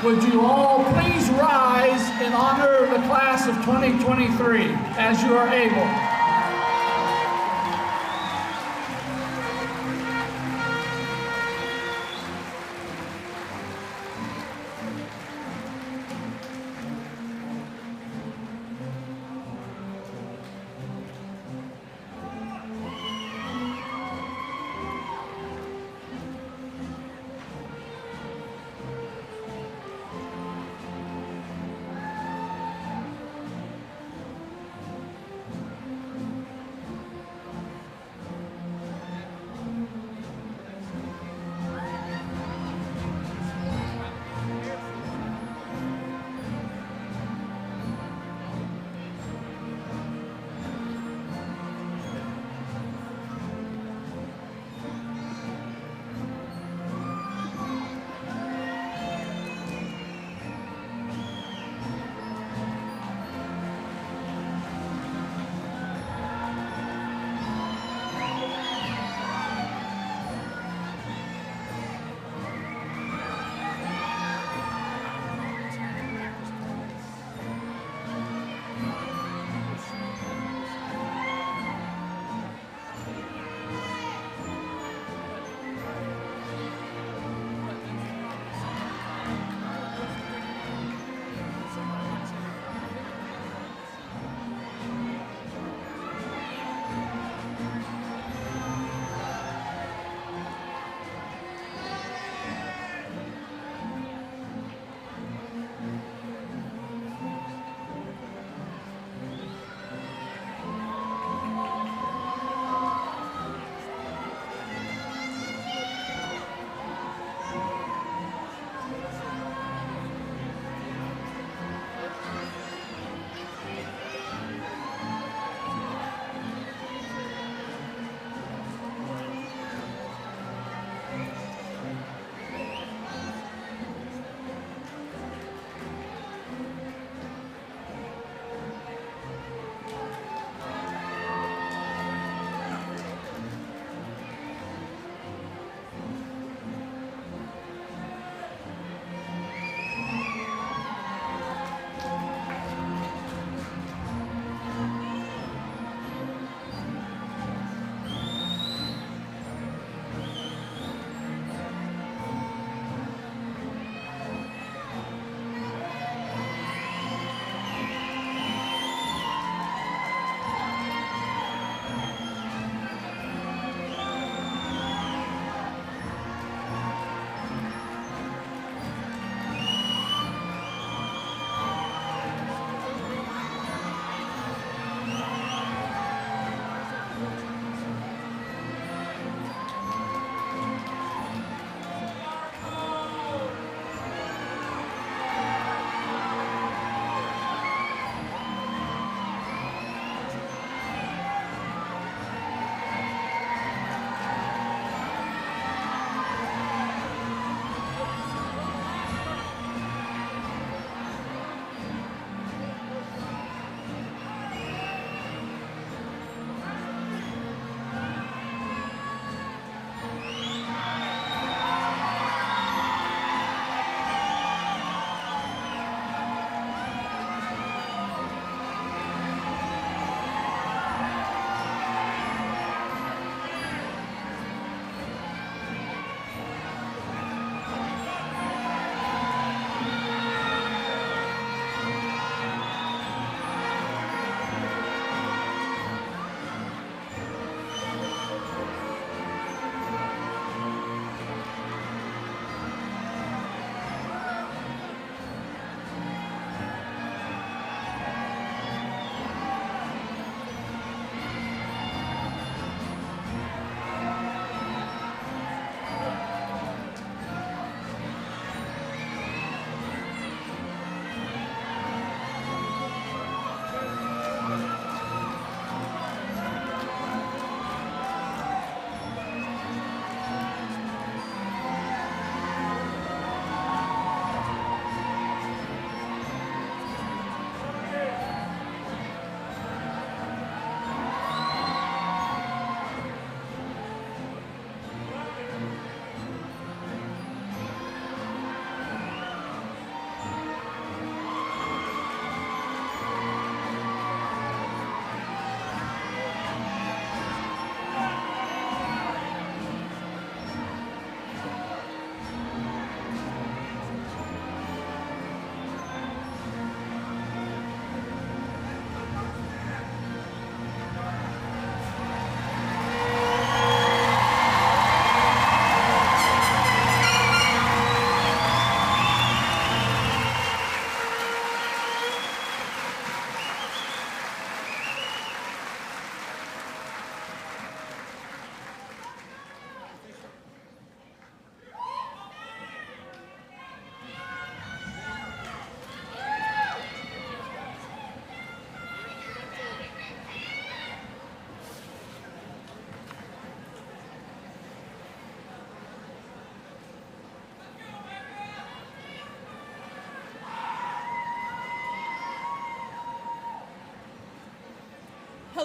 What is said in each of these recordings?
Would you all please rise in honor of the class of 2023 as you are able.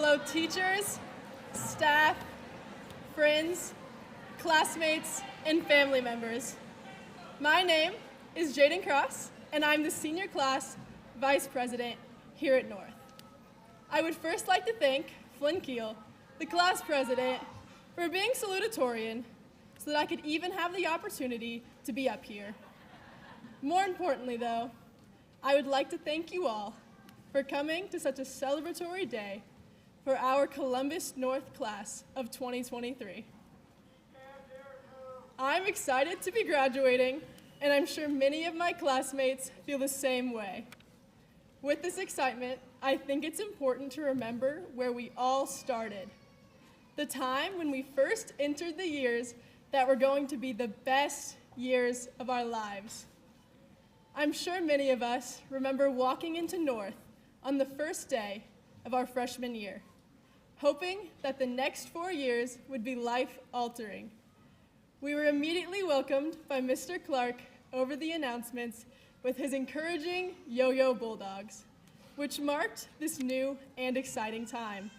Hello, teachers, staff, friends, classmates, and family members. My name is Jaden Cross, and I'm the senior class vice president here at North. I would first like to thank Flynn Keel, the class president, for being salutatorian so that I could even have the opportunity to be up here. More importantly, though, I would like to thank you all for coming to such a celebratory day for our Columbus North class of 2023. I'm excited to be graduating, and I'm sure many of my classmates feel the same way. With this excitement, I think it's important to remember where we all started. The time when we first entered the years that were going to be the best years of our lives. I'm sure many of us remember walking into North on the first day of our freshman year, hoping that the next 4 years would be life-altering. We were immediately welcomed by Mr. Clark over the announcements with his encouraging yo-yo bulldogs, which marked this new and exciting time.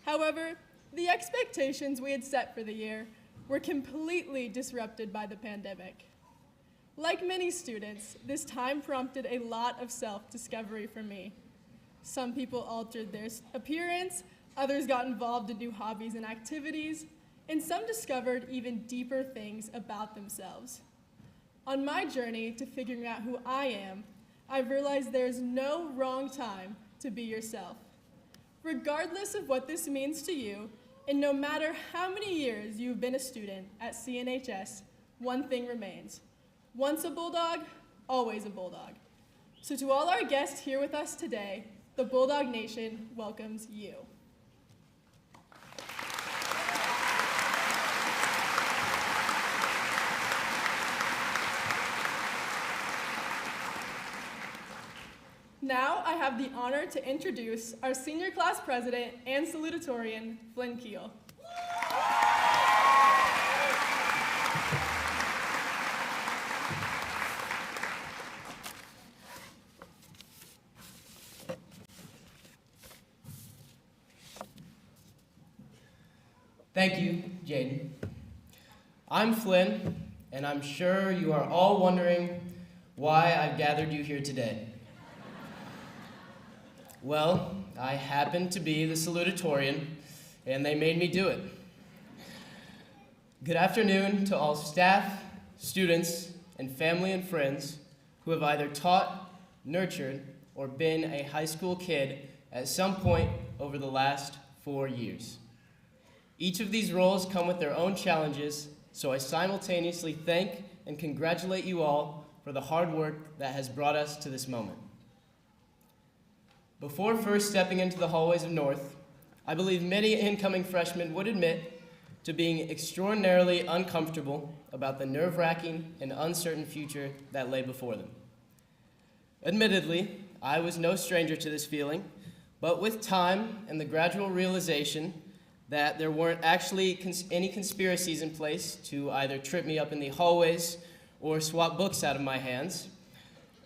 However, the expectations we had set for the year were completely disrupted by the pandemic. Like many students, this time prompted a lot of self-discovery for me. Some people altered their appearance, others got involved in new hobbies and activities, and some discovered even deeper things about themselves. On my journey to figuring out who I am, I've realized there is no wrong time to be yourself. Regardless of what this means to you, and no matter how many years you've been a student at CNHS, one thing remains. Once a bulldog, always a bulldog. So to all our guests here with us today, the Bulldog Nation welcomes you. Now I have the honor to introduce our senior class president and salutatorian, Flynn Keel. Thank you, Jaden. I'm Flynn, and I'm sure you are all wondering why I've gathered you here today. Well, I happen to be the salutatorian, and they made me do it. Good afternoon to all staff, students, and family and friends who have either taught, nurtured, or been a high school kid at some point over the last 4 years. Each of these roles come with their own challenges, so I simultaneously thank and congratulate you all for the hard work that has brought us to this moment. Before first stepping into the hallways of North, I believe many incoming freshmen would admit to being extraordinarily uncomfortable about the nerve-wracking and uncertain future that lay before them. Admittedly, I was no stranger to this feeling, but with time and the gradual realization that there weren't actually any conspiracies in place to either trip me up in the hallways or swap books out of my hands,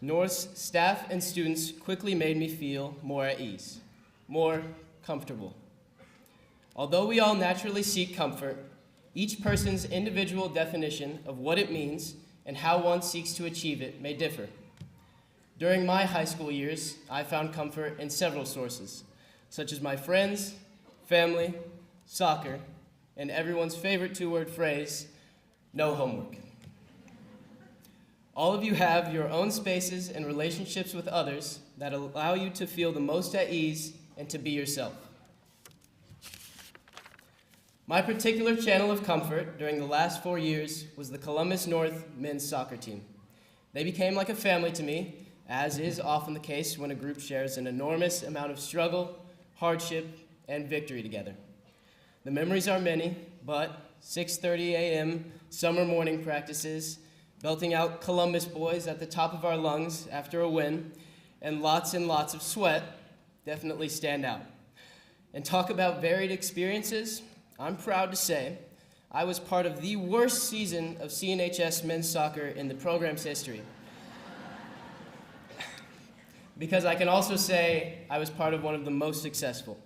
North's staff and students quickly made me feel more at ease, more comfortable. Although we all naturally seek comfort, each person's individual definition of what it means and how one seeks to achieve it may differ. During my high school years, I found comfort in several sources, such as my friends, family, soccer, and everyone's favorite two-word phrase, no homework. All of you have your own spaces and relationships with others that allow you to feel the most at ease and to be yourself. My particular channel of comfort during the last 4 years was the Columbus North men's soccer team. They became like a family to me, as is often the case when a group shares an enormous amount of struggle, hardship, and victory together. The memories are many, but 6:30 a.m. summer morning practices, belting out Columbus boys at the top of our lungs after a win, and lots of sweat definitely stand out. And talk about varied experiences, I'm proud to say I was part of the worst season of CNHS men's soccer in the program's history. Because I can also say I was part of one of the most successful.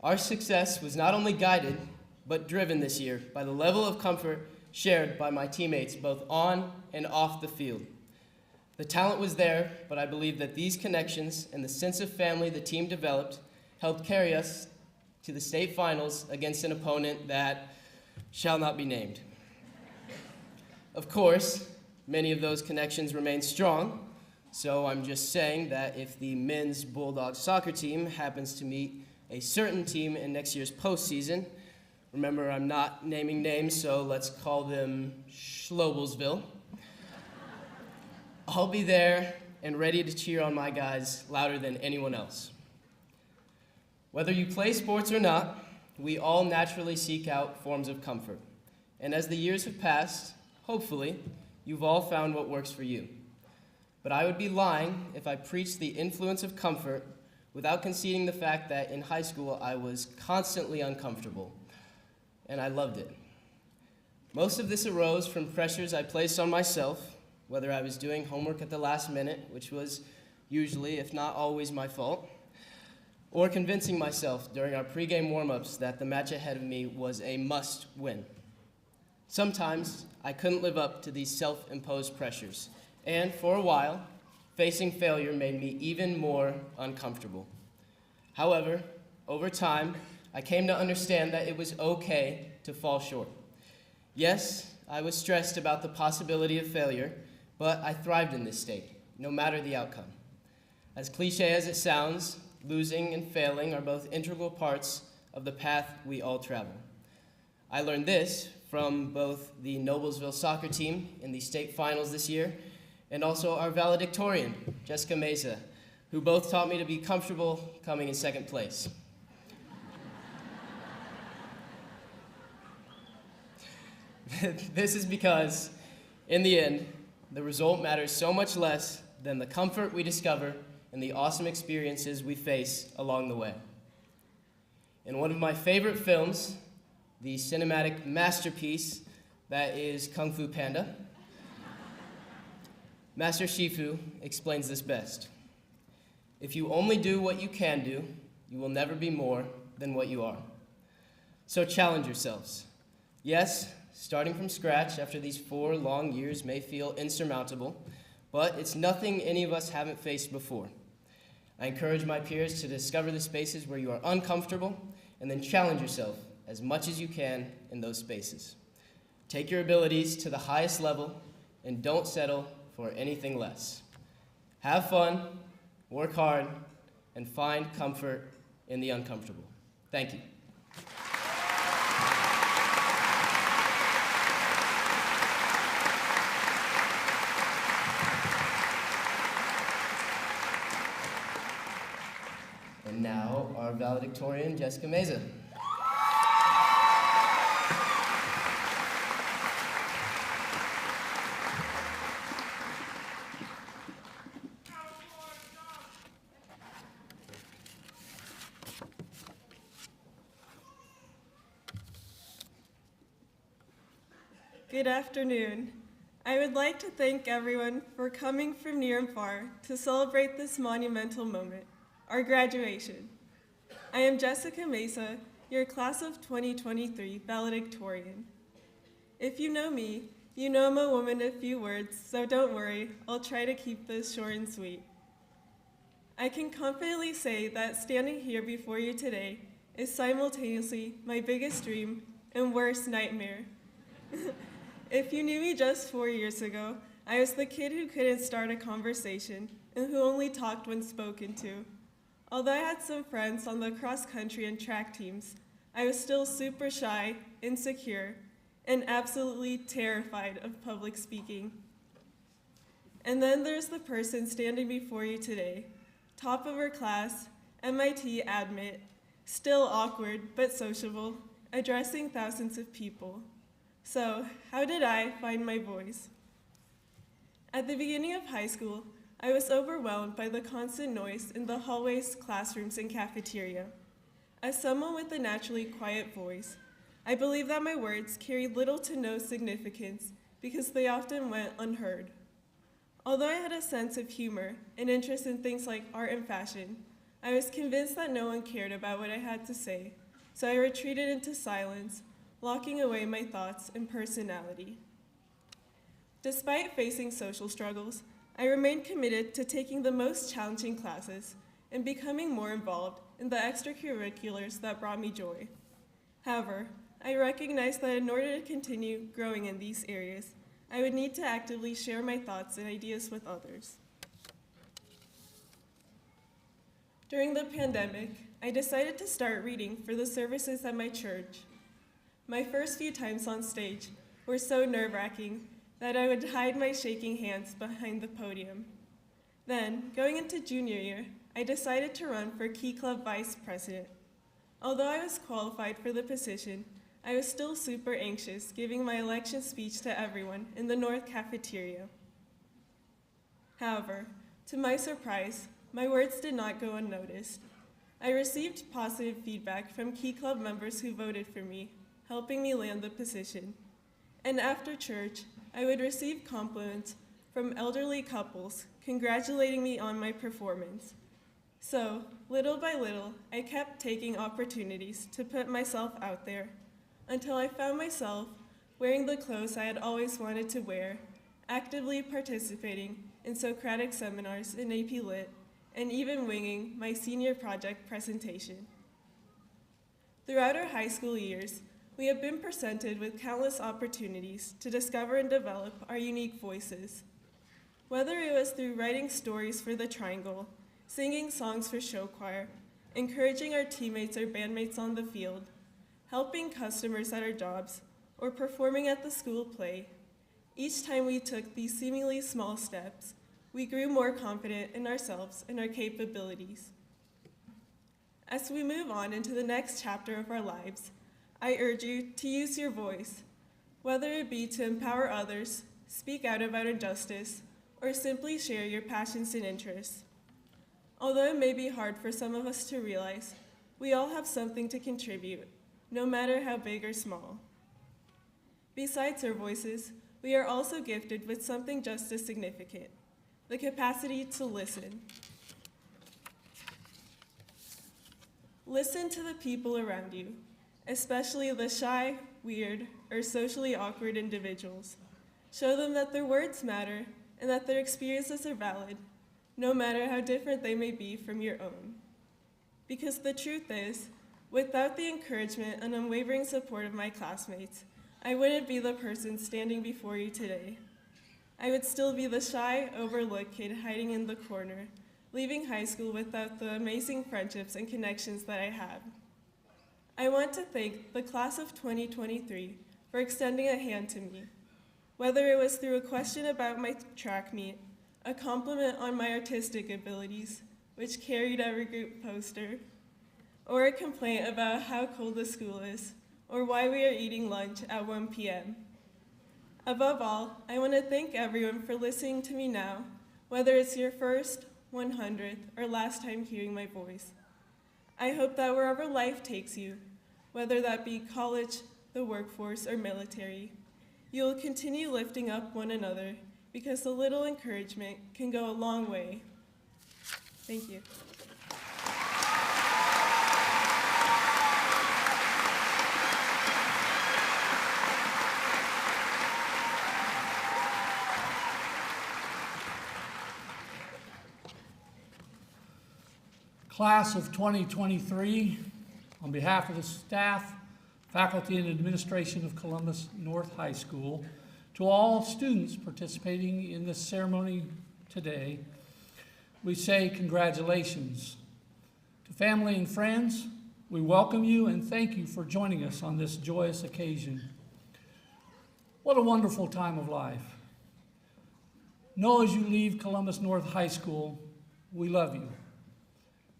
Our success was not only guided, but driven this year by the level of comfort shared by my teammates both on and off the field. The talent was there, but I believe that these connections and the sense of family the team developed helped carry us to the state finals against an opponent that shall not be named. Of course, many of those connections remain strong, so I'm just saying that if the men's Bulldogs soccer team happens to meet a certain team in next year's postseason, remember I'm not naming names, so let's call them Schloblesville, I'll be there and ready to cheer on my guys louder than anyone else. Whether you play sports or not, we all naturally seek out forms of comfort. And as the years have passed, hopefully, you've all found what works for you. But I would be lying if I preached the influence of comfort without conceding the fact that in high school I was constantly uncomfortable, and I loved it. Most of this arose from pressures I placed on myself, whether I was doing homework at the last minute, which was usually, if not always, my fault, or convincing myself during our pregame warm-ups that the match ahead of me was a must-win. Sometimes I couldn't live up to these self-imposed pressures, and for a while, facing failure made me even more uncomfortable. However, over time, I came to understand that it was okay to fall short. Yes, I was stressed about the possibility of failure, but I thrived in this state, no matter the outcome. As cliche as it sounds, losing and failing are both integral parts of the path we all travel. I learned this from both the Noblesville soccer team in the state finals this year, and also our valedictorian, Jessica Mesa, who both taught me to be comfortable coming in second place. This is because, in the end, the result matters so much less than the comfort we discover and the awesome experiences we face along the way. In one of my favorite films, the cinematic masterpiece that is Kung Fu Panda, Master Shifu explains this best. If you only do what you can do, you will never be more than what you are. So challenge yourselves. Yes, starting from scratch after these 4 long years may feel insurmountable, but it's nothing any of us haven't faced before. I encourage my peers to discover the spaces where you are uncomfortable and then challenge yourself as much as you can in those spaces. Take your abilities to the highest level and don't settle for anything less. Have fun, work hard, and find comfort in the uncomfortable. Thank you. And now, our valedictorian, Jessica Mesa. Good afternoon. I would like to thank everyone for coming from near and far to celebrate this monumental moment, our graduation. I am Jessica Mesa, your class of 2023 valedictorian. If you know me, you know I'm a woman of few words, so don't worry, I'll try to keep this short and sweet. I can confidently say that standing here before you today is simultaneously my biggest dream and worst nightmare. If you knew me just 4 years ago, I was the kid who couldn't start a conversation and who only talked when spoken to. Although I had some friends on the cross-country and track teams, I was still super shy, insecure, and absolutely terrified of public speaking. And then there's the person standing before you today, top of her class, MIT admit, still awkward but sociable, addressing thousands of people. So, how did I find my voice? At the beginning of high school, I was overwhelmed by the constant noise in the hallways, classrooms, and cafeteria. As someone with a naturally quiet voice, I believe that my words carried little to no significance because they often went unheard. Although I had a sense of humor and interest in things like art and fashion, I was convinced that no one cared about what I had to say, so I retreated into silence, locking away my thoughts and personality. Despite facing social struggles, I remained committed to taking the most challenging classes and becoming more involved in the extracurriculars that brought me joy. However, I recognized that in order to continue growing in these areas, I would need to actively share my thoughts and ideas with others. During the pandemic, I decided to start reading for the services at my church. My first few times on stage were so nerve-wracking that I would hide my shaking hands behind the podium. Then, going into junior year, I decided to run for Key Club Vice President. Although I was qualified for the position, I was still super anxious giving my election speech to everyone in the North Cafeteria. However, to my surprise, my words did not go unnoticed. I received positive feedback from Key Club members who voted for me, helping me land the position. And after church, I would receive compliments from elderly couples congratulating me on my performance. So, little by little, I kept taking opportunities to put myself out there until I found myself wearing the clothes I had always wanted to wear, actively participating in Socratic seminars in AP Lit, and even winging my senior project presentation. Throughout our high school years, we have been presented with countless opportunities to discover and develop our unique voices. Whether it was through writing stories for the Triangle, singing songs for show choir, encouraging our teammates or bandmates on the field, helping customers at our jobs, or performing at the school play, each time we took these seemingly small steps, we grew more confident in ourselves and our capabilities. As we move on into the next chapter of our lives, I urge you to use your voice, whether it be to empower others, speak out about injustice, or simply share your passions and interests. Although it may be hard for some of us to realize, we all have something to contribute, no matter how big or small. Besides our voices, we are also gifted with something just as significant, the capacity to listen. Listen to the people around you, especially the shy, weird, or socially awkward individuals. Show them that their words matter and that their experiences are valid, no matter how different they may be from your own. Because the truth is, without the encouragement and unwavering support of my classmates, I wouldn't be the person standing before you today. I would still be the shy, overlooked kid hiding in the corner, leaving high school without the amazing friendships and connections that I had. I want to thank the class of 2023 for extending a hand to me, whether it was through a question about my track meet, a compliment on my artistic abilities, which carried every group poster, or a complaint about how cold the school is, or why we are eating lunch at 1 p.m. Above all, I want to thank everyone for listening to me now, whether it's your first, 100th, or last time hearing my voice. I hope that wherever life takes you, whether that be college, the workforce, or military, you will continue lifting up one another because a little encouragement can go a long way. Thank you. Class of 2023, on behalf of the staff, faculty, and administration of Columbus North High School, to all students participating in this ceremony today, we say congratulations. To family and friends, we welcome you and thank you for joining us on this joyous occasion. What a wonderful time of life. Know as you leave Columbus North High School, we love you.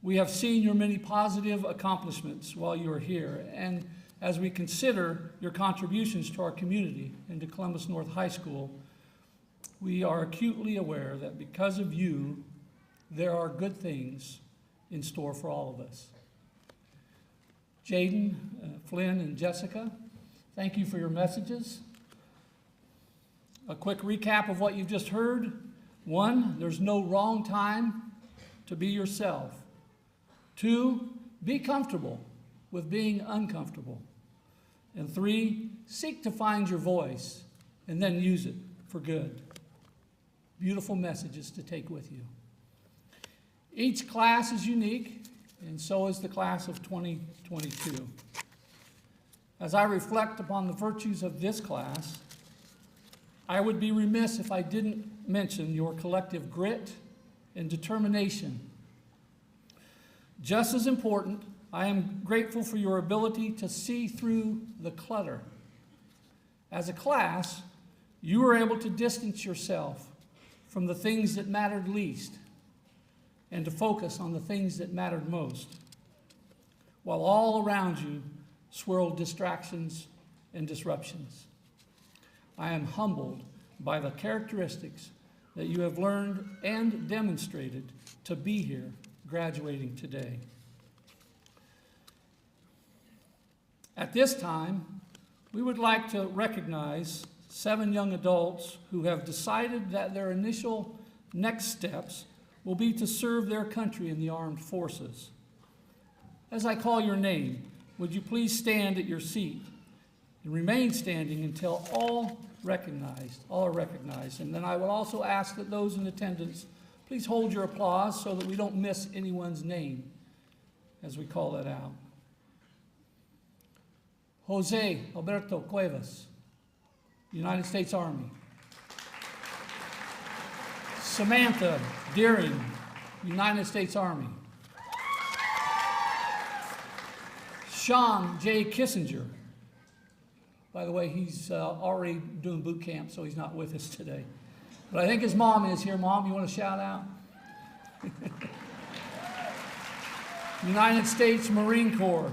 We have seen your many positive accomplishments while you are here, and as we consider your contributions to our community and to Columbus North High School, we are acutely aware that because of you, there are good things in store for all of us. Jaden, Flynn, and Jessica, thank you for your messages. A quick recap of what you've just heard. 1, there's no wrong time to be yourself. 2, be comfortable with being uncomfortable. And 3, seek to find your voice and then use it for good. Beautiful messages to take with you. Each class is unique, and so is the class of 2022. As I reflect upon the virtues of this class, I would be remiss if I didn't mention your collective grit and determination. Just as important, I am grateful for your ability to see through the clutter. As a class, you were able to distance yourself from the things that mattered least and to focus on the things that mattered most, while all around you swirled distractions and disruptions. I am humbled by the characteristics that you have learned and demonstrated to be here graduating today. At this time, we would like to recognize 7 young adults who have decided that their initial next steps will be to serve their country in the armed forces. As I call your name, would you please stand at your seat and remain standing until all are recognized. And then I would also ask that those in attendance please hold your applause so that we don't miss anyone's name as we call that out. Jose Alberto Cuevas, United States Army. Samantha Deering, United States Army. Sean J. Kissinger. By the way, he's already doing boot camp, so he's not with us today. But I think his mom is here. Mom, you want to shout out? United States Marine Corps.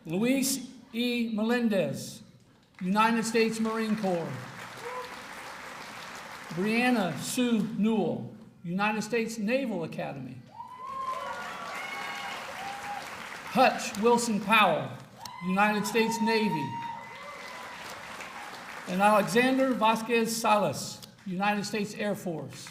Luis E. Melendez, United States Marine Corps. Brianna Sue Newell, United States Naval Academy. Hutch Wilson Powell, United States Navy. And Alexander Vasquez Salas, United States Air Force.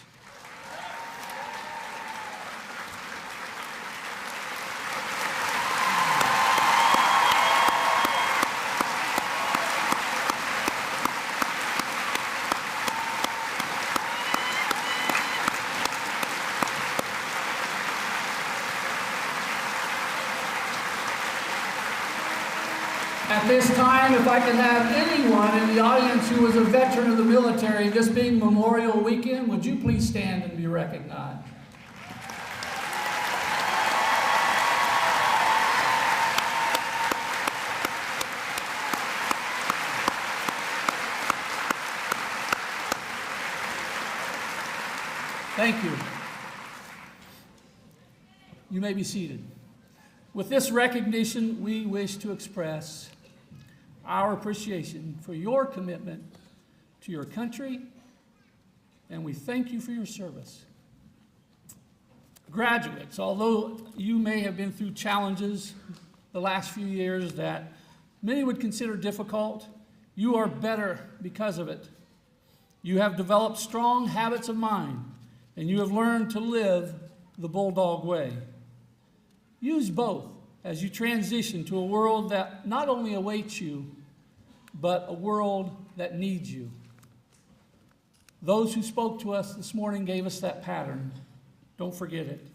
At this time, if I can have anyone in the audience who was a veteran of the military, this being Memorial Weekend, would you please stand and be recognized? Thank you. You may be seated. With this recognition, we wish to express our appreciation for your commitment to your country, and we thank you for your service. Graduates, although you may have been through challenges the last few years that many would consider difficult, you are better because of it. You have developed strong habits of mind, and you have learned to live the bulldog way. Use both as you transition to a world that not only awaits you, but a world that needs you. Those who spoke to us this morning gave us that pattern. Don't forget it.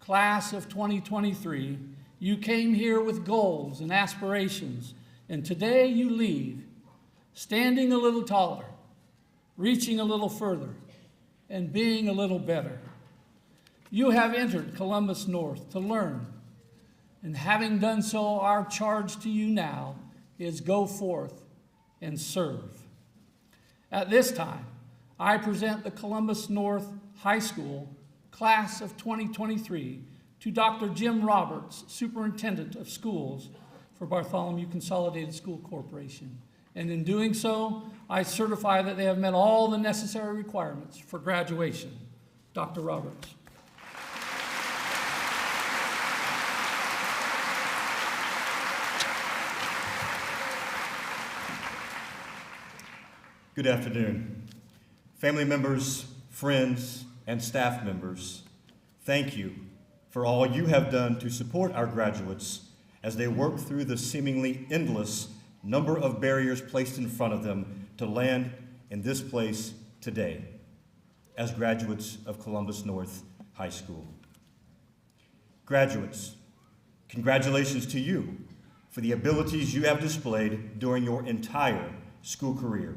Class of 2023, you came here with goals and aspirations, and today you leave standing a little taller, reaching a little further, and being a little better. You have entered Columbus North to learn, and having done so, our charge to you now is go forth and serve. At this time, I present the Columbus North High School Class of 2023 to Dr. Jim Roberts, Superintendent of Schools for Bartholomew Consolidated School Corporation. And in doing so, I certify that they have met all the necessary requirements for graduation. Dr. Roberts. Good afternoon. Family members, friends, and staff members, thank you for all you have done to support our graduates as they work through the seemingly endless number of barriers placed in front of them to land in this place today as graduates of Columbus North High School. Graduates, congratulations to you for the abilities you have displayed during your entire school career,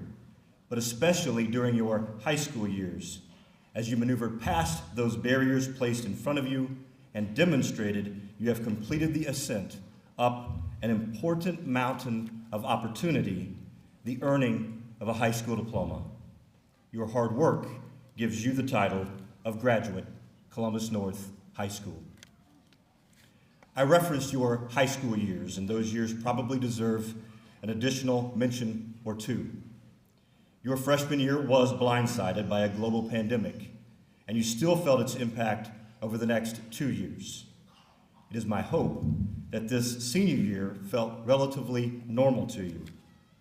but especially during your high school years, as you maneuvered past those barriers placed in front of you and demonstrated you have completed the ascent up an important mountain of opportunity, the earning of a high school diploma. Your hard work gives you the title of graduate, Columbus North High School. I referenced your high school years, and those years probably deserve an additional mention or two. Your freshman year was blindsided by a global pandemic, and you still felt its impact over the next 2 years. It is my hope that this senior year felt relatively normal to you,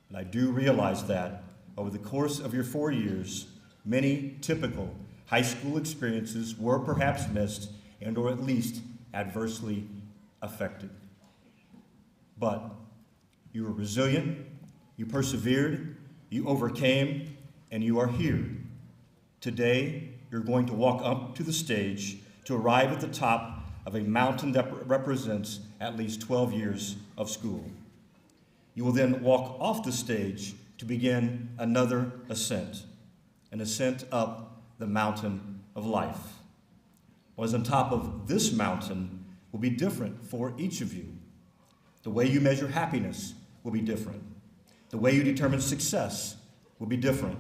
and I do realize that over the course of your 4 years, many typical high school experiences were perhaps missed and or at least adversely affected. But you were resilient, you persevered, you overcame, and you are here. Today, you're going to walk up to the stage to arrive at the top of a mountain that represents at least 12 years of school. You will then walk off the stage to begin another ascent, an ascent up the mountain of life. What is on top of this mountain will be different for each of you. The way you measure happiness will be different. The way you determine success will be different.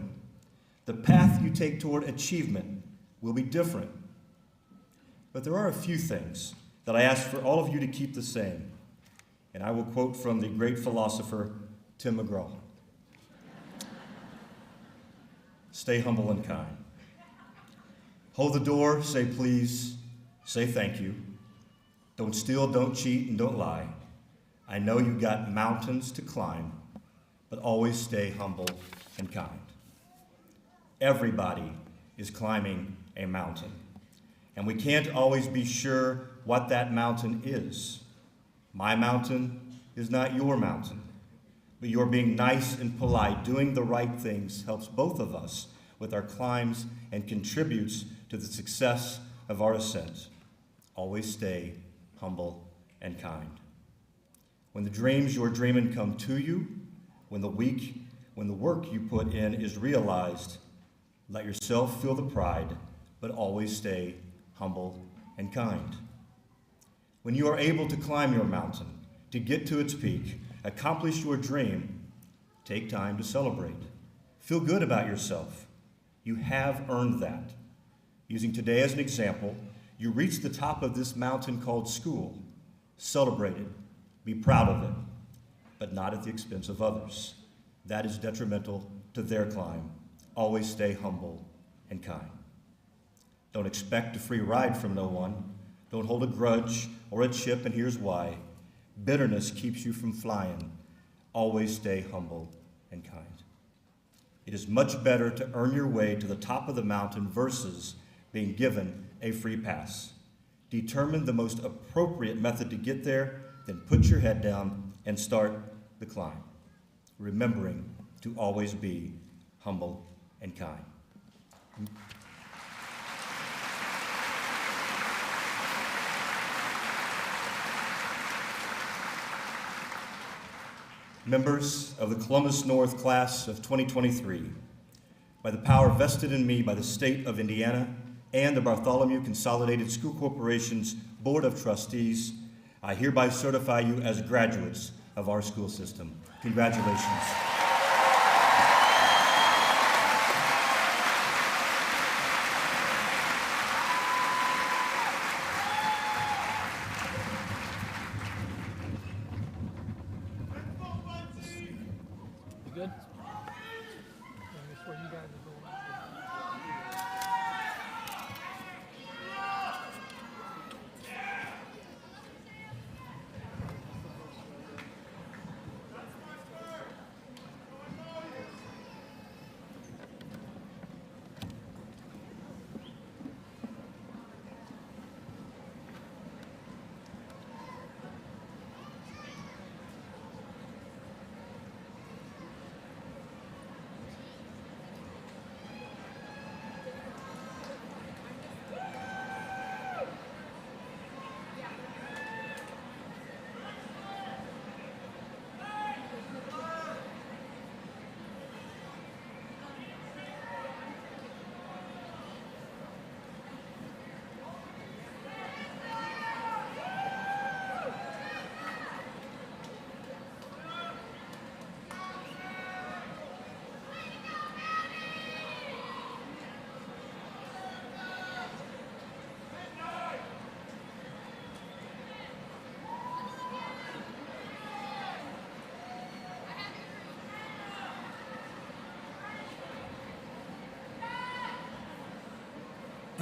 The path you take toward achievement will be different. But there are a few things that I ask for all of you to keep the same. And I will quote from the great philosopher, Tim McGraw. Stay humble and kind. Hold the door, say please, say thank you. Don't steal, don't cheat, and don't lie. I know you got mountains to climb, but always stay humble and kind. Everybody is climbing a mountain, and we can't always be sure what that mountain is. My mountain is not your mountain, but your being nice and polite, doing the right things, helps both of us with our climbs and contributes to the success of our ascent. Always stay humble and kind. When the dreams you're dreaming come to you, when the work you put in is realized, let yourself feel the pride, but always stay humble and kind. When you are able to climb your mountain, to get to its peak, accomplish your dream, take time to celebrate. Feel good about yourself. You have earned that. Using today as an example, you reach the top of this mountain called school. Celebrate it. Be proud of it, but not at the expense of others. That is detrimental to their climb. Always stay humble and kind. Don't expect a free ride from no one. Don't hold a grudge or a chip, and here's why. Bitterness keeps you from flying. Always stay humble and kind. It is much better to earn your way to the top of the mountain versus being given a free pass. Determine the most appropriate method to get there, then put your head down and start the climb, remembering to always be humble and kind. Members of the Columbus North class of 2023, by the power vested in me by the state of Indiana and the Bartholomew Consolidated School Corporation's Board of Trustees, I hereby certify you as graduates of our school system. Congratulations. You good? That's where you guys are going.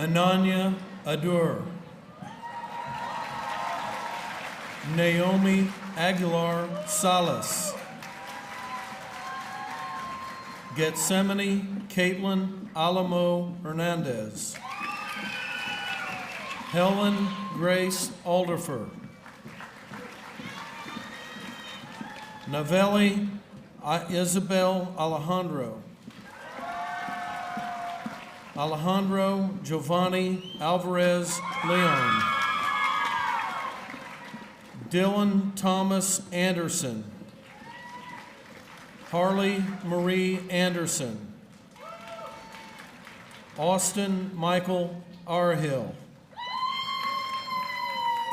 Ananya Adur, Naomi Aguilar Salas, Gethsemane Caitlin Alamo Hernandez, Helen Grace Alderfer, Novelli Isabel Alejandro, Alejandro Giovanni Alvarez Leon, Dylan Thomas Anderson, Harley Marie Anderson, Austin Michael Arhill,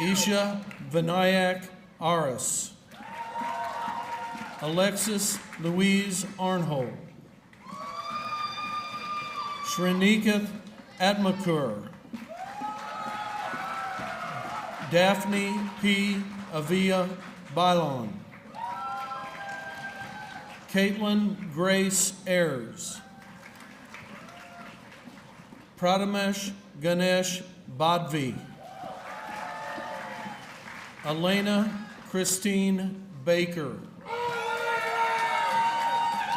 Isha Vinayak Aris, Alexis Louise Arnhold, Shrinikath Atmakur, Daphne P. Avia Bailon, Caitlin Grace Ayers, Pradamesh Ganesh Badvi, Elena Christine Baker,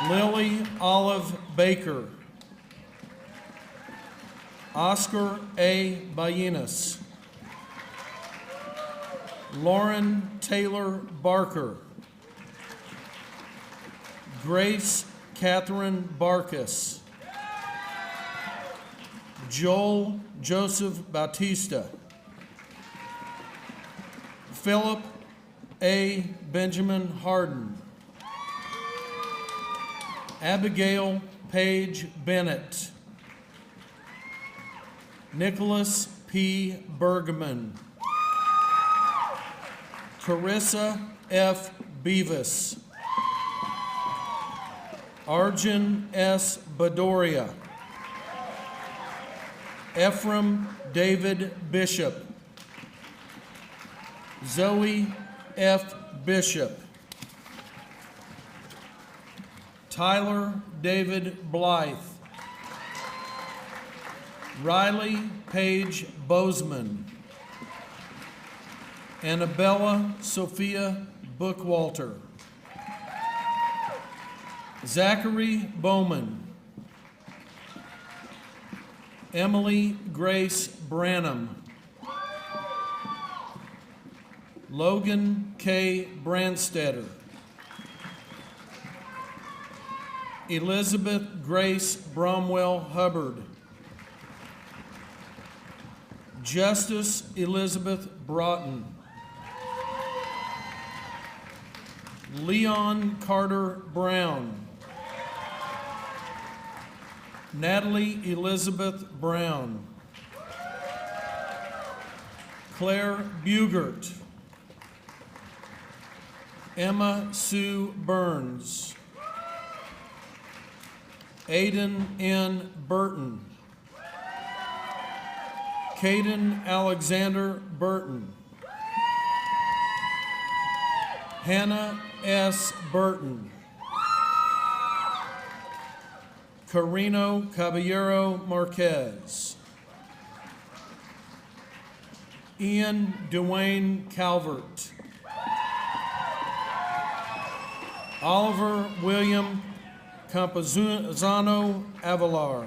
Lily Olive Baker, Oscar A. Ballinas, Lauren Taylor Barker, Grace Catherine Barkus, Joel Joseph Bautista, Philip A. Benjamin Harden, Abigail Paige Bennett, Nicholas P. Bergman, Carissa F. Beavis, Arjun S. Bedoria, Ephraim David Bishop, Zoe F. Bishop, Tyler David Blythe, Riley Page Bozeman, Annabella Sophia Bookwalter, Zachary Bowman, Emily Grace Branham, Logan K. Brandstetter, Elizabeth Grace Bromwell Hubbard, Justice Elizabeth Broughton, Leon Carter Brown, Natalie Elizabeth Brown, Claire Bugert, Emma Sue Burns, Aiden N. Burton, Caden Alexander Burton, Hannah S. Burton, Carino Caballero Marquez, Ian Dwayne Calvert, Oliver William Campuzano Avalar,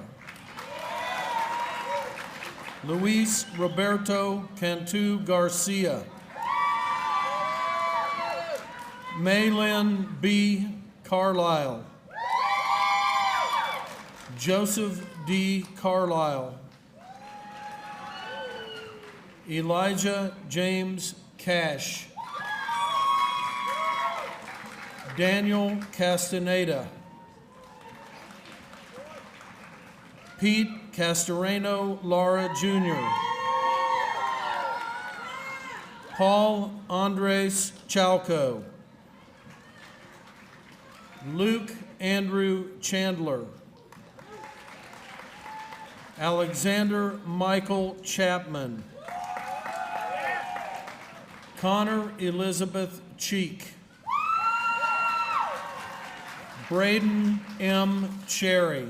Luis Roberto Cantu Garcia, Maylin B. Carlisle, Joseph D. Carlisle, Elijah James Cash, Daniel Castaneda, Pete Castoreno Lara Jr., Paul Andres Chalco, Luke Andrew Chandler, Alexander Michael Chapman, Connor Elizabeth Cheek, Braden M. Cherry,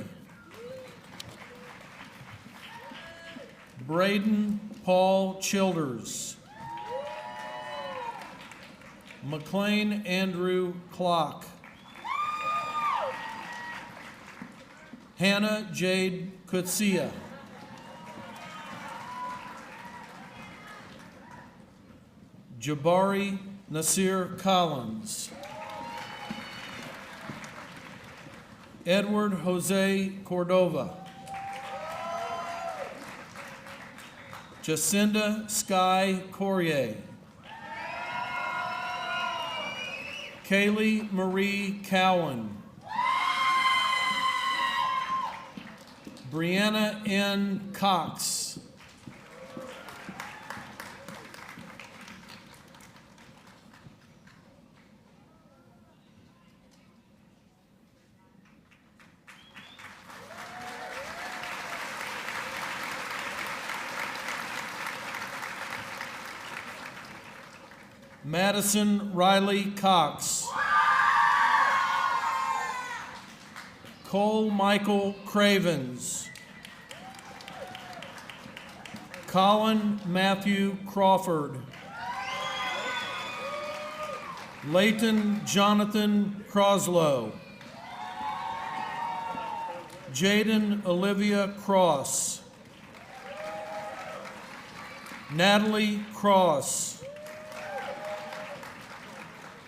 Braden Paul Childers. McLean Andrew Clock. Hannah Jade Kutsia. Jabari Nasir Collins. Edward Jose Cordova. Jacinda Sky Courier. Kaylee Marie Cowan. Brianna N. Cox. Madison Riley Cox. Cole Michael Cravens. Colin Matthew Crawford. Leighton Jonathan Croslow. Jaden Olivia Cross. Natalie Cross.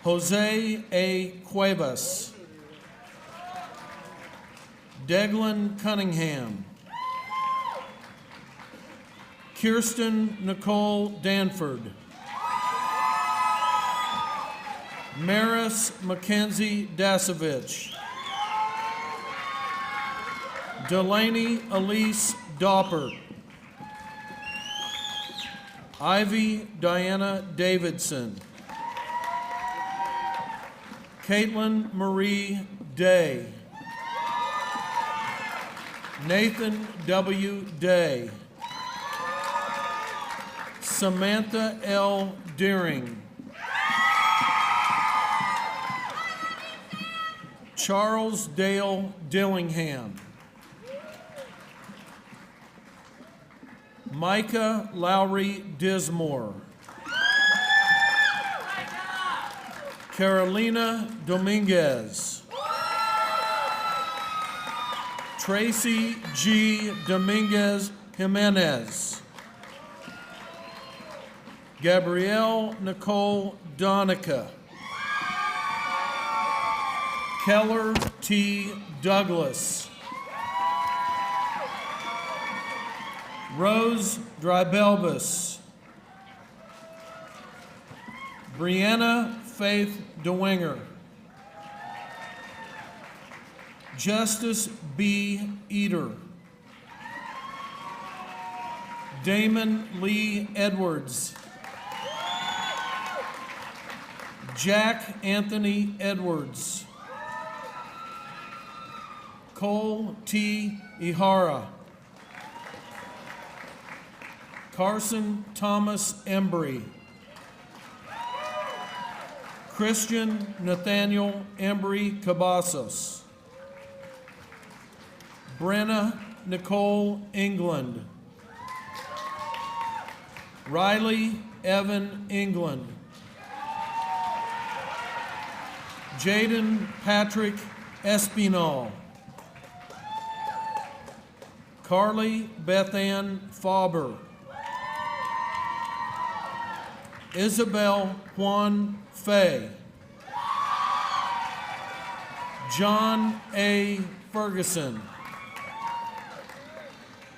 Jose A. Cuevas. Deglin Cunningham. Kirsten Nicole Danford. Maris Mackenzie Dasovich. Delaney Elise Doppert. Ivy Diana Davidson. Caitlin Marie Day. Nathan W. Day. Samantha L. Deering. Charles Dale Dillingham. Micah Lowry Dismore. Carolina Dominguez. Tracy G. Dominguez Jimenez. Gabrielle Nicole Donica. Keller T. Douglas. Rose Drybelbus. Brianna Faith DeWinger. Justice B. Eater. Damon Lee Edwards. Jack Anthony Edwards. Cole T. Ihara. Carson Thomas Embry. Christian Nathaniel Embry Cabazos. Brenna Nicole England. Riley Evan England. Jaden Patrick Espinal. Carly Bethann Fauber. Isabel Juan Fay. John A. Ferguson.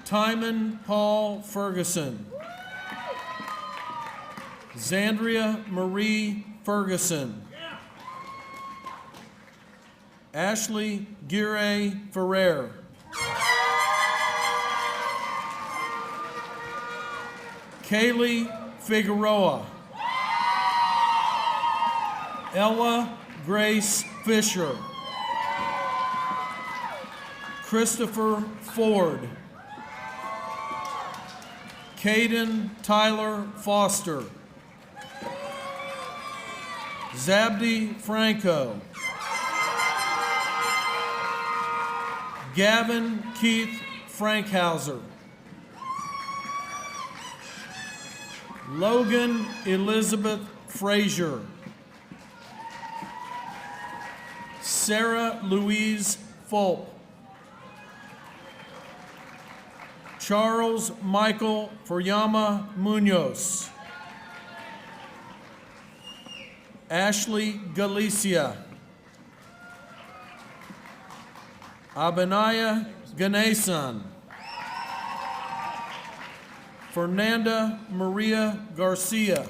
Timon Paul Ferguson. Zandria Marie Ferguson. Ashley Gire Ferrer. Kaylee Figueroa. Ella Grace Fisher. Christopher Ford. Caden Tyler Foster. Zabdi Franco. Gavin Keith Frankhauser. Logan Elizabeth Frazier. Sarah Louise Fulp. Charles Michael Fuyama Munoz. Ashley Galicia. Abinaya Ganesan. Fernanda Maria Garcia.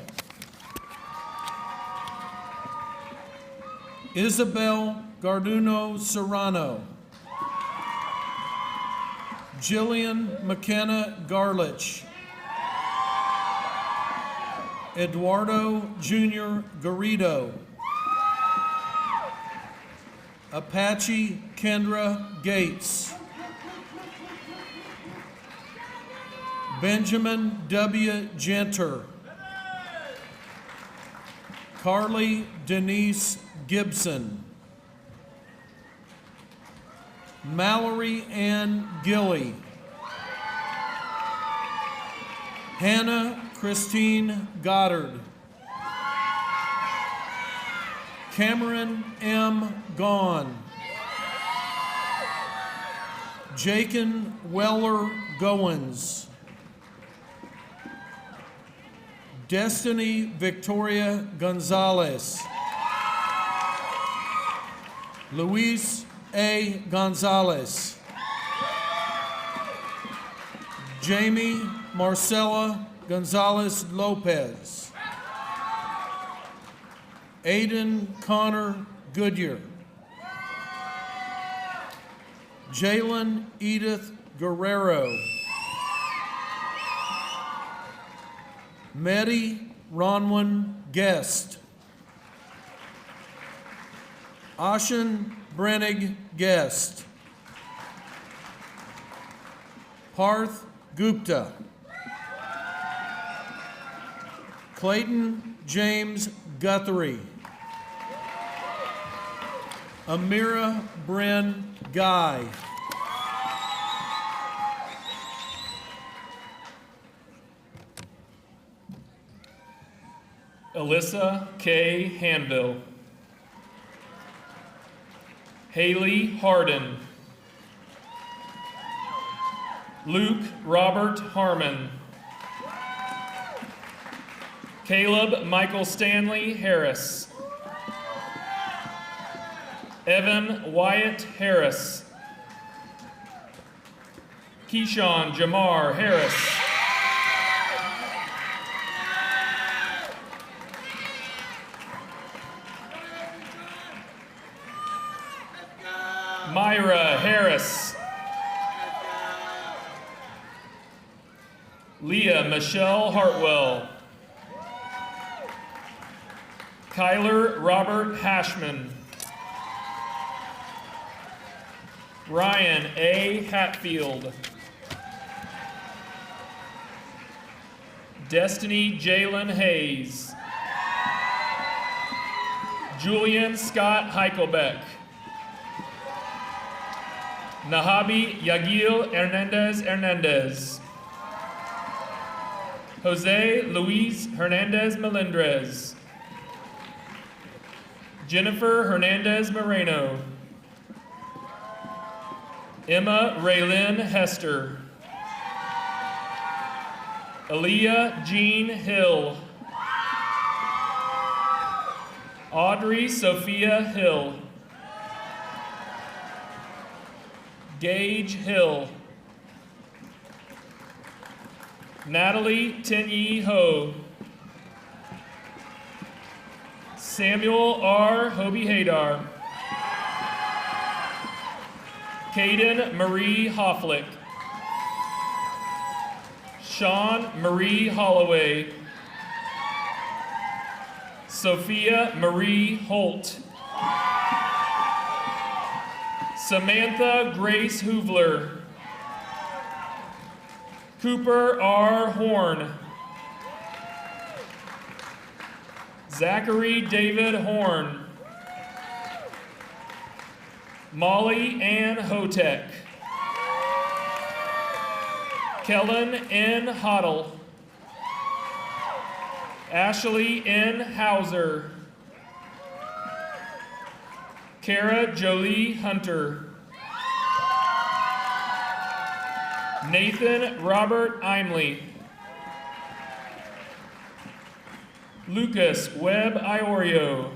Isabel Garduno Serrano. Jillian McKenna Garlich. Eduardo Jr. Garrido. Apache Kendra Gates. Benjamin W. Genter. Carly Denise Gibson. Mallory Ann Gilly. Hannah Christine Goddard. Cameron M. Gahn. Jakin Weller Goins. Destiny Victoria Gonzalez. Luis A. Gonzalez. Jamie Marcella Gonzalez Lopez. Aiden Connor Goodyear. Jalen Edith Guerrero. Medi Ronwin Guest. Ashen Brennig Guest. Parth Gupta. Clayton James Guthrie. Amira Bryn Guy. Alyssa K. Hanville. Haley Harden. Luke Robert Harmon. Caleb Michael Stanley Harris. Evan Wyatt Harris. Keyshawn Jamar Harris. Myra Harris. Leah Michelle Hartwell. Kyler Robert Hashman. Ryan A. Hatfield. Destiny Jalen Hayes. Julian Scott Heichelbeck. Nahabi Yagil Hernandez. Jose Luis Hernandez Melendrez. Jennifer Hernandez Moreno. Emma Raylyn Hester. Aaliyah Jean Hill. Audrey Sophia Hill. Gage Hill. Natalie Tenyi Ho. Samuel R. Hobie Hadar. Caden Marie Hofflick. Sean Marie Holloway. Sophia Marie Holt. Samantha Grace Hoovler. Cooper R. Horn. Zachary David Horn. Molly Ann Hotek. Kellen N. Hoddle. Ashley N. Hauser. Kara Jolie Hunter. Nathan Robert Imley. Lucas Webb Iorio.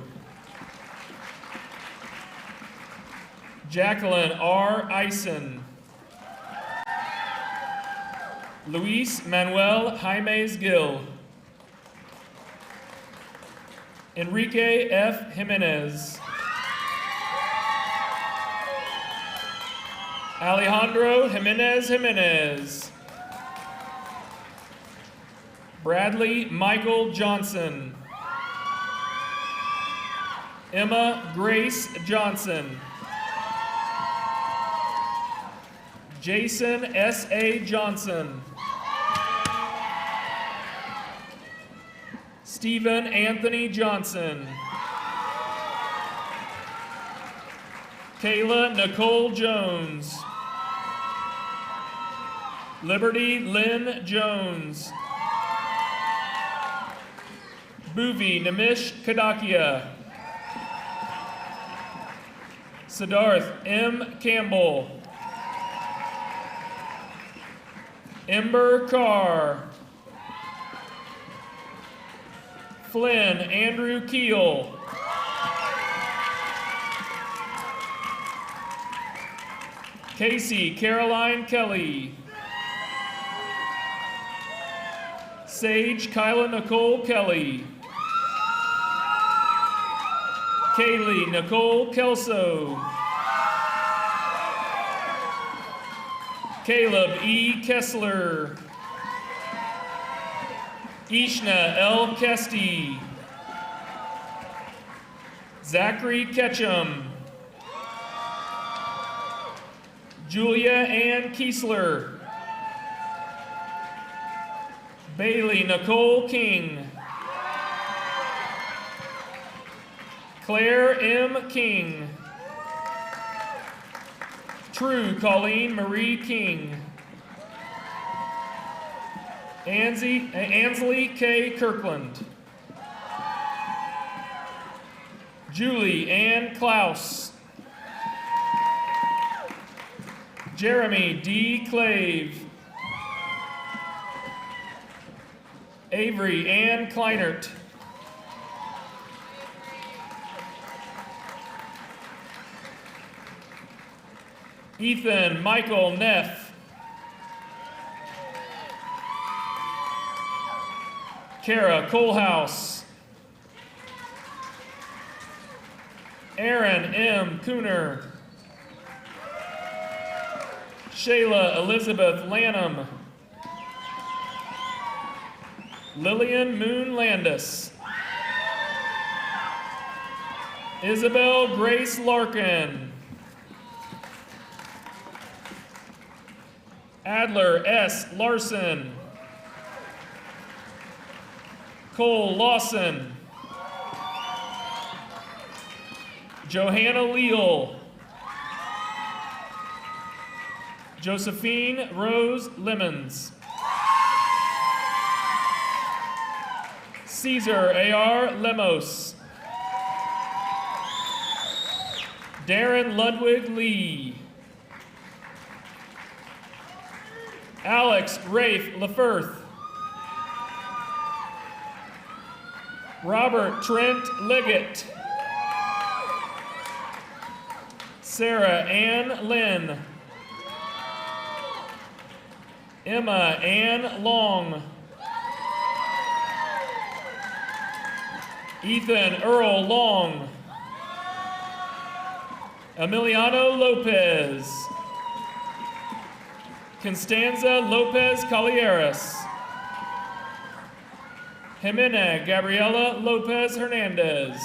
Jacqueline R. Eisen. Luis Manuel Jaimes Gill. Enrique F. Jimenez. Alejandro Jimenez. Bradley Michael Johnson. Emma Grace Johnson. Jason S.A. Johnson. Stephen Anthony Johnson. Kayla Nicole Jones. Liberty Lynn Jones. Bhuvi Nimish Kadakia. Siddharth M. Campbell. Ember Carr. Flynn Andrew Keel. Casey Caroline Kelly. Sage Kyla Nicole Kelly. Kaylee Nicole Kelso. Caleb E. Kessler. Ishna L. Kesty. Zachary Ketchum. Julia Ann Kiesler. Bailey Nicole King. Claire M. King. True Colleen Marie King. Ansley K. Kirkland. Julie Ann Klaus. Jeremy D. Clave. Avery Ann Kleinert. Ethan Michael Neff. Kara Colehouse. Aaron M. Cooner. Shayla Elizabeth Lanham. Lillian Moon Landis. Isabel Grace Larkin. Adler S. Larson. Cole Lawson. Johanna Leal. Josephine Rose Lemons. Caesar A.R. Lemos. Darren Ludwig Lee. Alex Rafe LaFirth. Robert Trent Liggett. Sarah Ann Lynn. Emma Ann Long. Ethan Earl Long. Emiliano Lopez. Constanza Lopez Calieres. Jimena Gabriela Lopez Hernandez.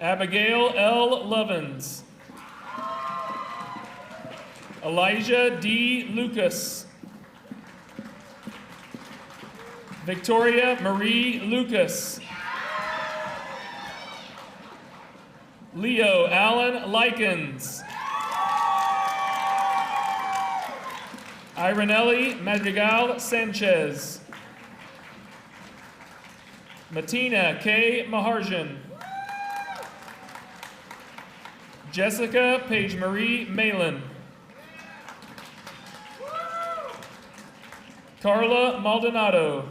Abigail L. Lovins. Elijah D. Lucas. Victoria Marie Lucas. Leo Allen Likens. Ironelli Madrigal Sanchez. Matina K. Maharjan. Jessica Paige Marie Malin. Carla Maldonado.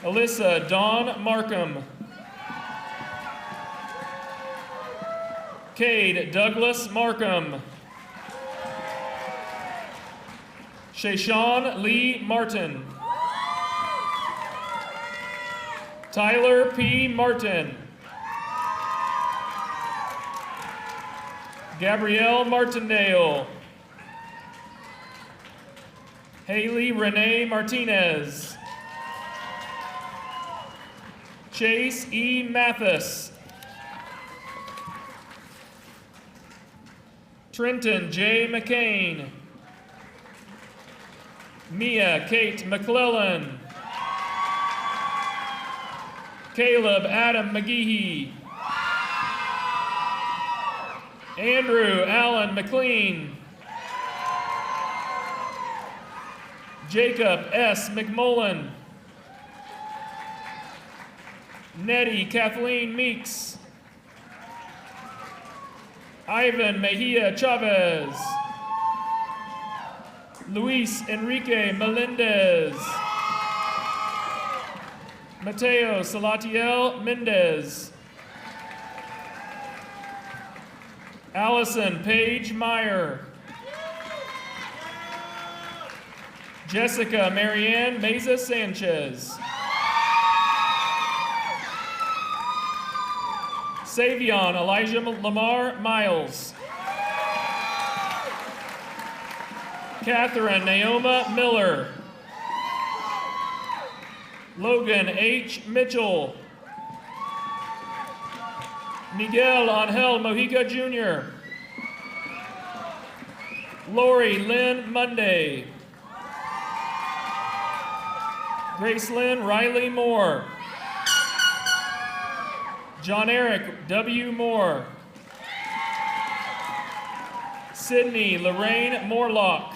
Alyssa Dawn Markham. Cade Douglas Markham. Shayshawn Lee Martin. Tyler P. Martin. Gabrielle Martindale. Haley Renee Martinez. Chase E. Mathis. Trenton J. McCain. Mia Kate McClellan. Caleb Adam McGehee. Andrew Allen McLean. Jacob S. McMullen. Nettie Kathleen Meeks. Ivan Mejia Chavez. Luis Enrique Melendez. Mateo Salatiel Mendez. Allison Paige Meyer. Jessica Marianne Meza Sanchez. Savion Elijah Lamar Miles. Catherine Naoma Miller. Logan H. Mitchell. Miguel Angel Mojica Jr. Lori Lynn Monday. Grace Lynn Riley Moore. John Eric W. Moore. Sydney Lorraine Morlock.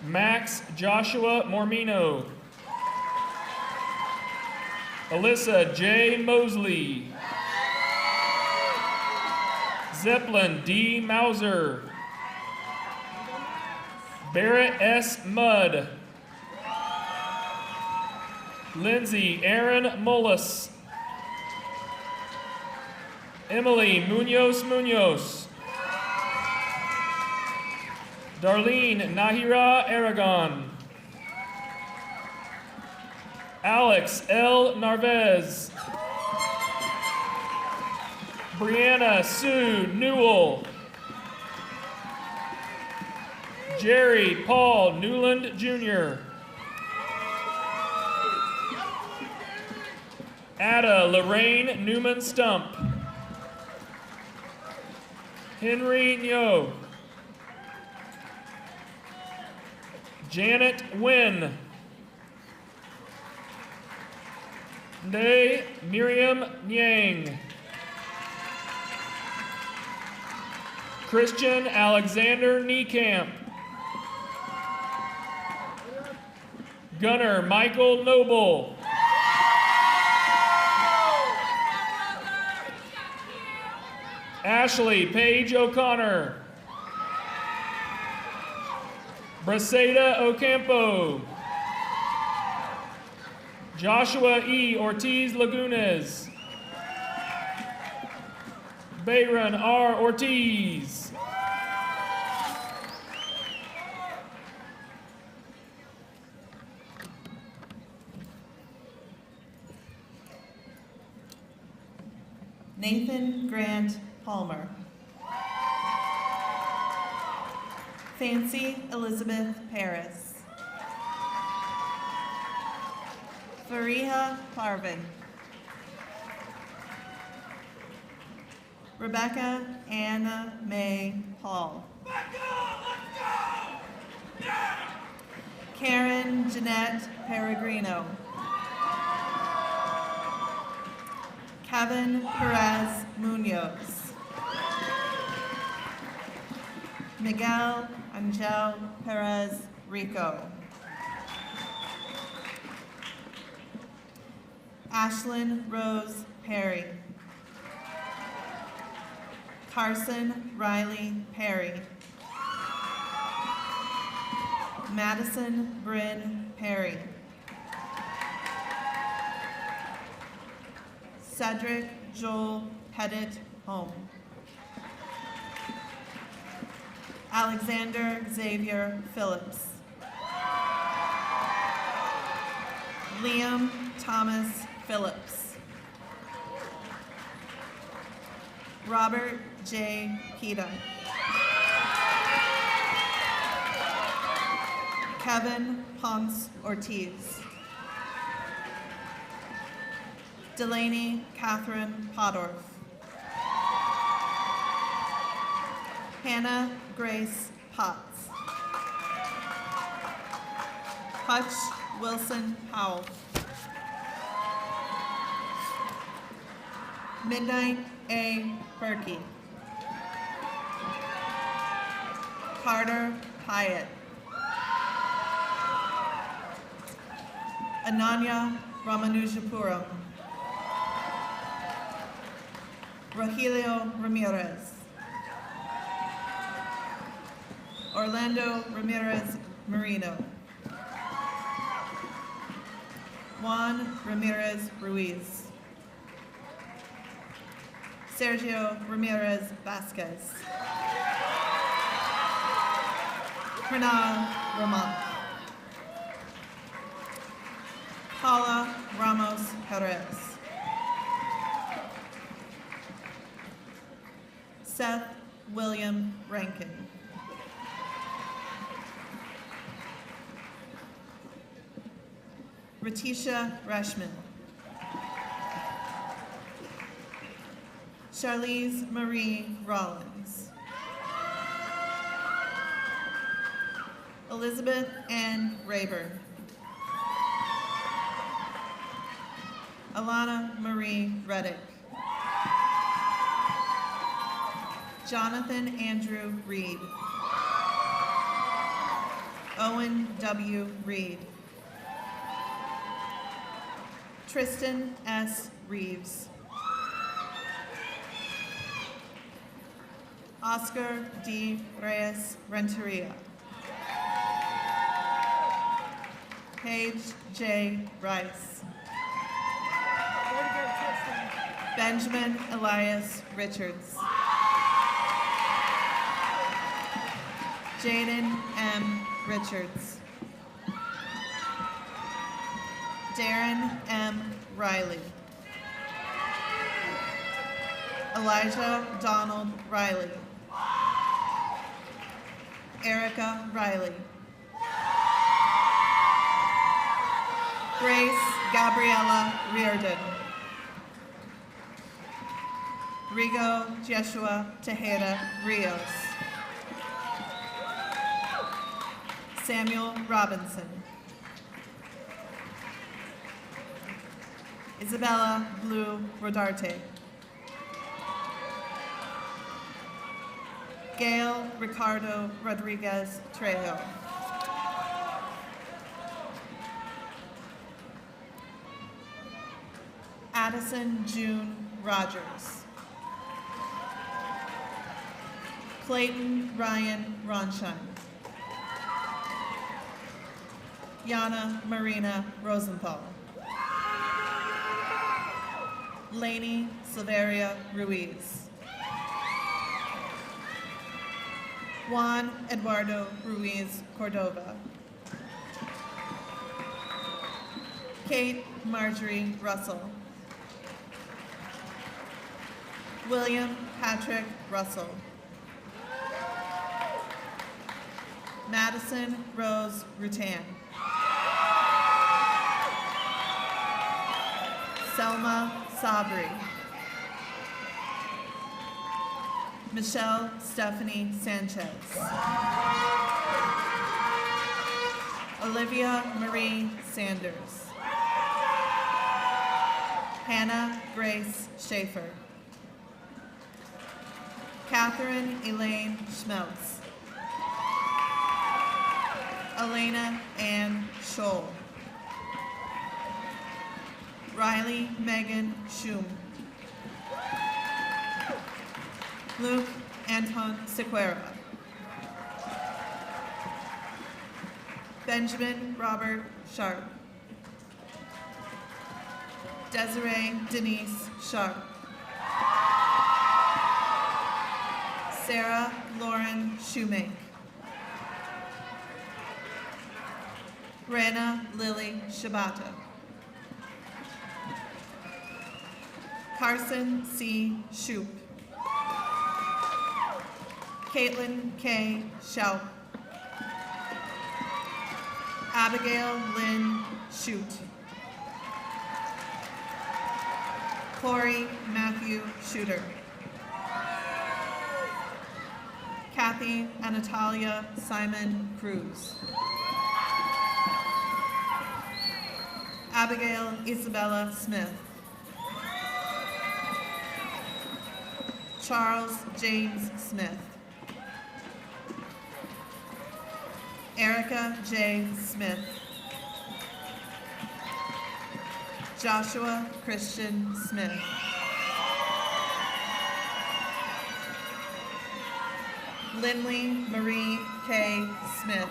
Max Joshua Mormino. Alyssa J. Mosley. Zeppelin D. Mauser. Barrett S. Mudd. Lindsay Aaron Mullis. Emily Munoz. Darlene Nahira Aragon. Alex L. Narvez. Brianna Sue Newell. Jerry Paul Newland Jr. Ada Lorraine Newman Stump. Henry Nyo. Janet Wynn. Day Miriam Nyang. Christian Alexander Niekamp. Gunner Michael Noble. Ashley Paige O'Connor. Braseda Ocampo. Joshua E. Ortiz Lagunes. Bayron R. Ortiz. Nathan Grant Palmer. Fancy Elizabeth Paris. Fariha Parvin. Rebecca Anna May Paul. Karen Jeanette Peregrino. Kevin Perez Munoz. Miguel Angel Perez Rico. Ashlyn Rose Perry. Carson Riley Perry. Madison Bryn Perry. Cedric Joel Pettit Home. Alexander Xavier Phillips. Liam Thomas Phillips. Robert J. Pita. Kevin Ponce Ortiz. Delaney Catherine Podorf. Hannah Grace Potts. Hutch Wilson Powell. Midnight A. Berkey. Carter Hyatt. Ananya Ramanujapuram. Rogelio Ramirez. Orlando Ramirez Marino. Juan Ramirez Ruiz. Sergio Ramirez Vasquez. Hernal Ramon. Paula Ramos Perez. Seth William Rankin. Ratisha Rashman. Charlize Marie Rollins. Elizabeth Ann Rayburn. Alana Marie Reddick. Jonathan Andrew Reed. Owen W. Reed. Tristan S. Reeves. Oscar D. Reyes Renteria. Paige J. Rice. Benjamin Elias Richards. Jaden M. Richards. Darren M. Riley. Elijah Donald Riley. Erica Riley. Grace Gabriella Reardon. Rigo Jeshua Tejeda Rios. Samuel Robinson. Isabella Blue Rodarte. Gail Ricardo Rodriguez Trejo. Addison June Rogers. Clayton Ryan Ronshine. Yana Marina Rosenthal. Lainey Silveria Ruiz. Juan Eduardo Ruiz Cordova. Kate Marjorie Russell. William Patrick Russell. Madison Rose Rutan. Selma Sabri. Michelle Stephanie Sanchez. Olivia Marie Sanders. Hannah Grace Schaefer. Catherine Elaine Schmeltz. Elena Ann Scholl. Riley Megan Schum. Luke Anton Sequeira. Benjamin Robert Sharp. Desiree Denise Sharp. Sarah Lauren Shoemake. Rana Lily Shabata. Carson C. Shoup. Caitlin K. Schaup. Abigail Lynn Shute. Corey Matthew Shooter. Kathy Anatalia Simon Cruz. Abigail Isabella Smith. Charles James Smith. Erica J. Smith. Joshua Christian Smith. Lindley Marie K. Smith.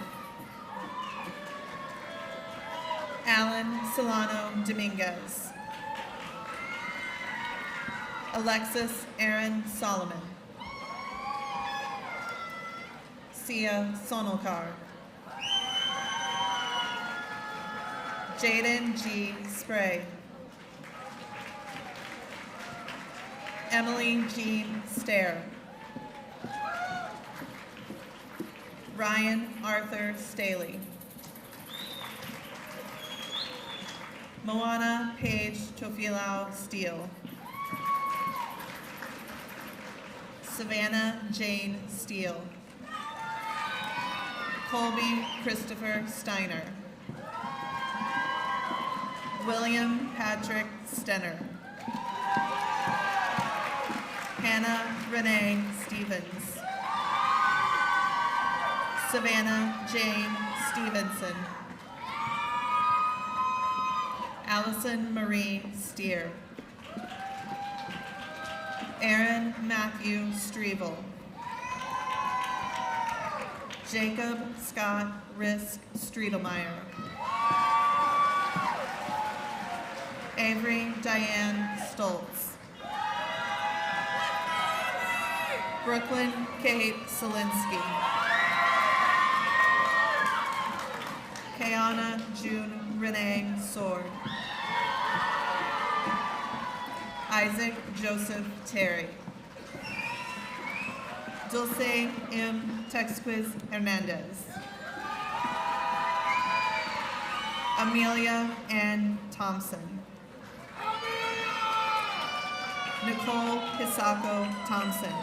Alan Solano Dominguez. Alexis Aaron Solomon. Sia Sonelkar. Jaden G. Spray. Emily Jean Stair. Ryan Arthur Staley. Moana Paige Tofilau Steele. Savannah Jane Steele. Colby Christopher Steiner. William Patrick Stenner. Hannah Renee Stevens. Savannah Jane Stevenson. Allison Marie Steer. Aaron Matthew Strevel. Jacob Scott Risk Streetelmeyer. Avery Diane Stoltz. Brooklyn Kate Solinsky. Kayana June Renee Sword. Isaac Joseph Terry. Dulce M. Texquiz Hernandez. Amelia Ann Thompson. Nicole Hisako Thompson.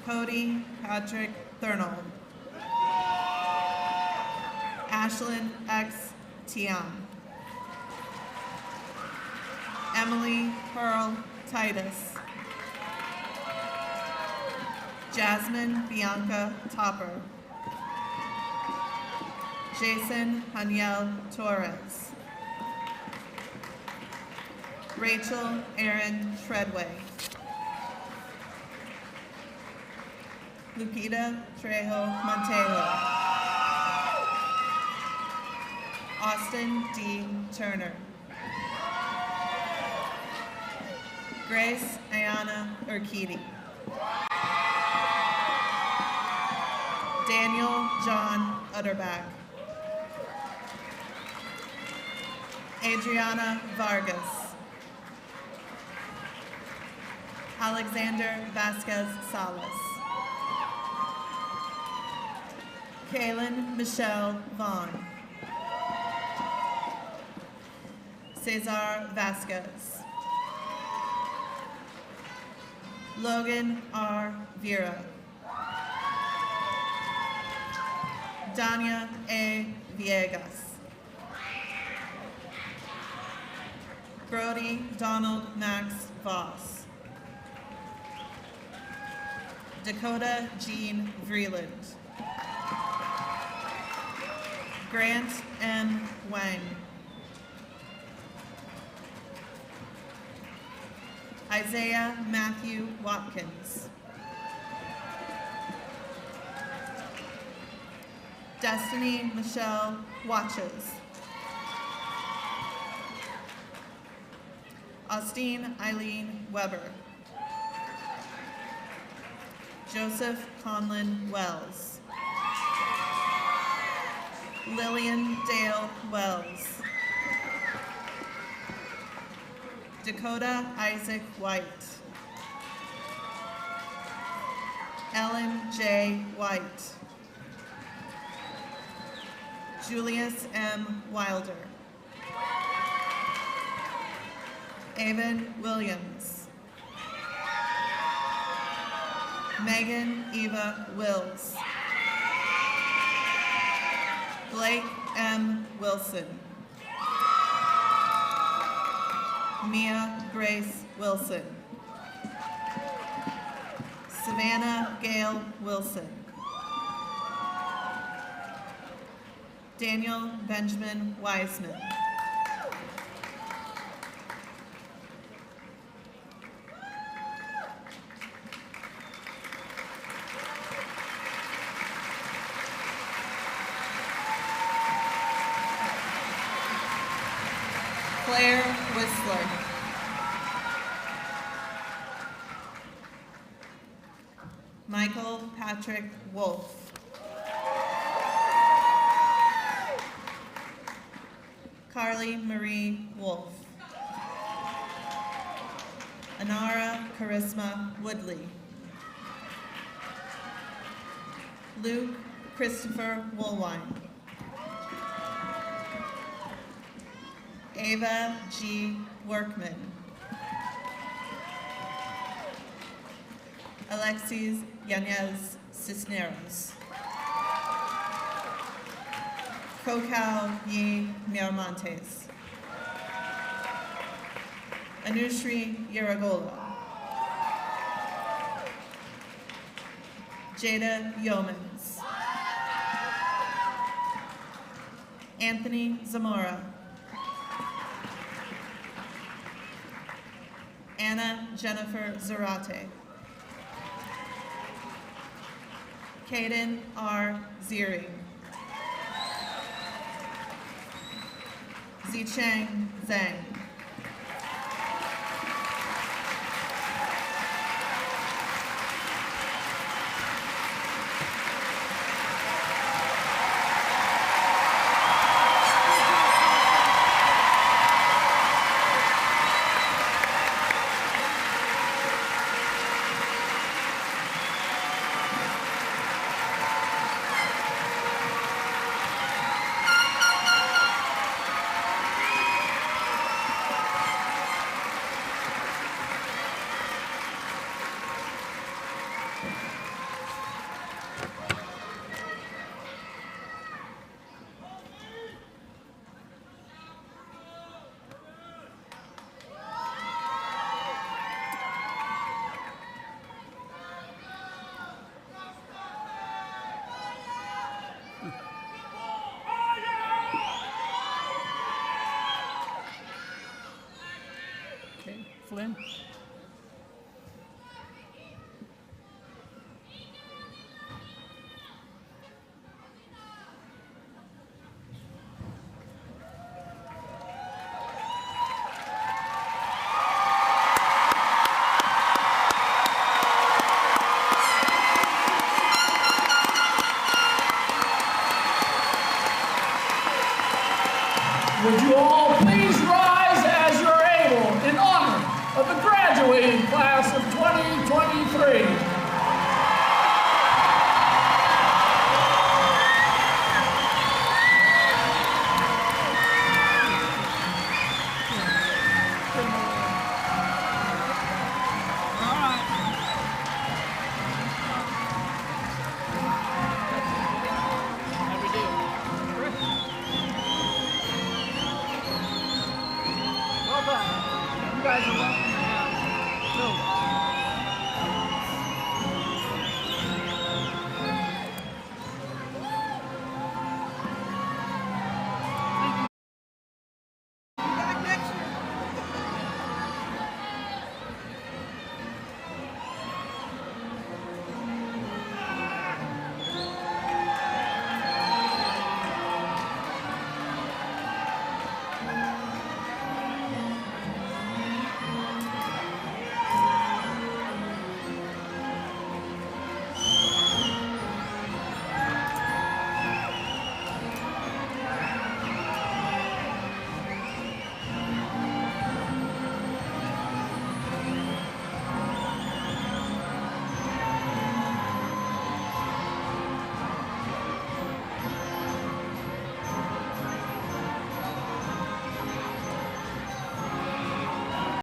Cody Patrick Thurnold. Ashlyn X. Tian. Emily Pearl Titus. Jasmine Bianca Topper. Jason Haniel Torres. Rachel Erin Treadway. Lupita Trejo Montejo. Austin D. Turner. Grace Ayana Urquidi. Daniel John Utterback. Adriana Vargas. Alexander Vasquez Salas. Kaylin Michelle Vaughn. Cesar Vasquez. Logan R. Vera. Dania A. Villegas. Brody Donald Max Voss. Dakota Jean Vreeland. Grant M. Wang. Isaiah Matthew Watkins. Destiny Michelle Watches. Austin Eileen Weber. Joseph Conlon Wells. Lillian Dale Wells. Dakota Isaac White. Ellen J. White. Julius M. Wilder. Avon Williams. Megan Eva Wills. Blake M. Wilson. Mia Grace Wilson. Savannah Gail Wilson. Daniel Benjamin Wiseman. Claire Whistler. Michael Patrick Wolf. Carly Marie Wolf. Anara Charisma Woodley. Luke Christopher Woolwine. Ava G. Workman. Alexis Yanez Cisneros. Kokau Yi Miramontes. Anushri Yaragola. Jada Yeomans. Anthony Zamora. Anna Jennifer Zarate. Kaden R. Ziri. Zicheng Zhang. Okay, Flynn? Would you all please rise as you're able in honor of the graduating class of 2023. You guys are welcome to have.